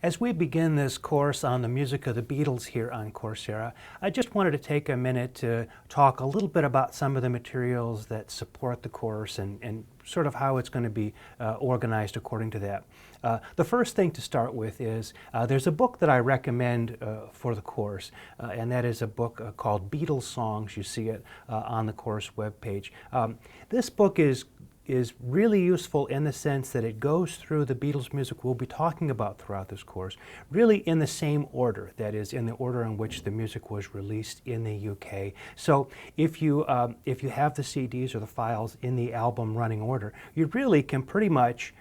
As we begin this course on the music of the Beatles here on Coursera, I just wanted to take a minute to talk a little bit about some of the materials that support the course and sort of how it's going to be organized according to that. The first thing to start with is there's a book that I recommend for the course, and that is a book called Beatles Songs. You see it on the course webpage. This book is really useful in the sense that it goes through the Beatles music we'll be talking about throughout this course, really in the same order, that is, in the order in which the music was released in the UK. So if you have the CDs or the files in the album running order, you really can pretty much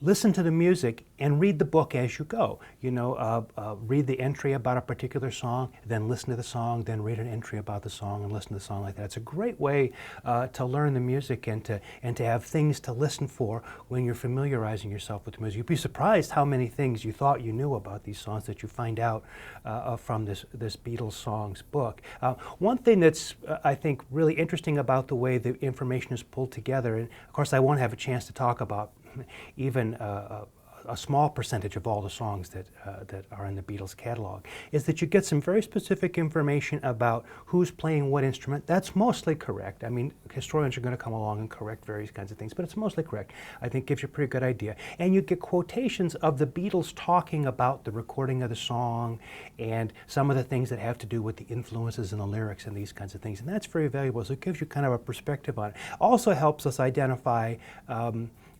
listen to the music and read the book as you go. You know, read the entry about a particular song, then listen to the song, then read an entry about the song and listen to the song like that. It's a great way to learn the music and to have things to listen for when you're familiarizing yourself with the music. You'd be surprised how many things you thought you knew about these songs that you find out from this Beatles songs book. One thing that's, I think, really interesting about the way the information is pulled together, and of course I won't have a chance to talk about even a small percentage of all the songs that are in the Beatles catalog, is that you get some very specific information about who's playing what instrument. That's mostly correct. I mean, historians are going to come along and correct various kinds of things, but it's mostly correct. I think gives you a pretty good idea. And you get quotations of the Beatles talking about the recording of the song and some of the things that have to do with the influences and the lyrics and these kinds of things. And that's very valuable. So it gives you kind of a perspective on it. Also helps us identify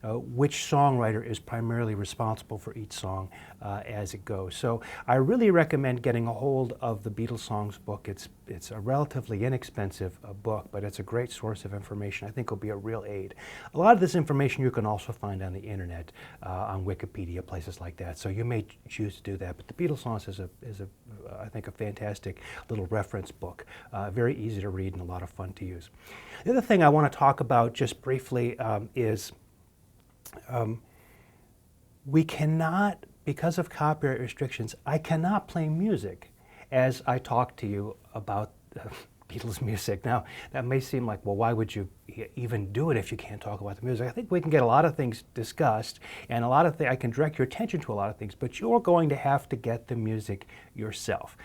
which songwriter is primarily responsible for each song as it goes. So I really recommend getting a hold of the Beatles Songs book. It's a relatively inexpensive book, but it's a great source of information. I think it'll be a real aid. A lot of this information you can also find on the internet, on Wikipedia, places like that. So you may choose to do that. But the Beatles Songs is I think, a fantastic little reference book. Very easy to read and a lot of fun to use. The other thing I want to talk about just briefly is we cannot, because of copyright restrictions, I cannot play music as I talk to you about Beatles music. Now, that may seem like, well, why would you even do it if you can't talk about the music? I think we can get a lot of things discussed, and a lot of I can direct your attention to a lot of things, but you're going to have to get the music yourself.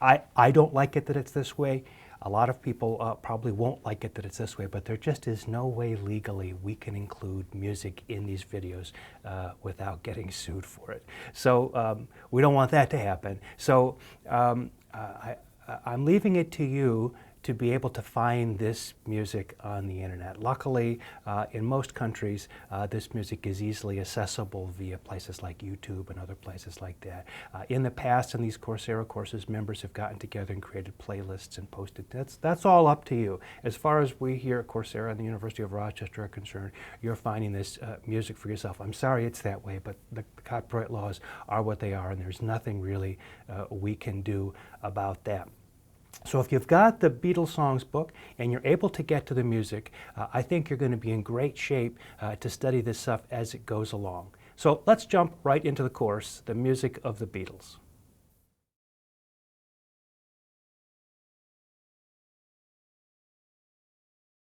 I don't like it that it's this way. A lot of people probably won't like it that it's this way, but there just is no way legally we can include music in these videos without getting sued for it. So we don't want that to happen. So I'm leaving it to you to be able to find this music on the internet. Luckily, in most countries, this music is easily accessible via places like YouTube and other places like that. In the past, in these Coursera courses, members have gotten together and created playlists and posted. That's all up to you. As far as we here at Coursera and the University of Rochester are concerned, you're finding this music for yourself. I'm sorry it's that way, but the copyright laws are what they are, and there's nothing really we can do about that. So if you've got the Beatles Songs book and you're able to get to the music, I think you're going to be in great shape to study this stuff as it goes along. So let's jump right into the course, the music of the Beatles.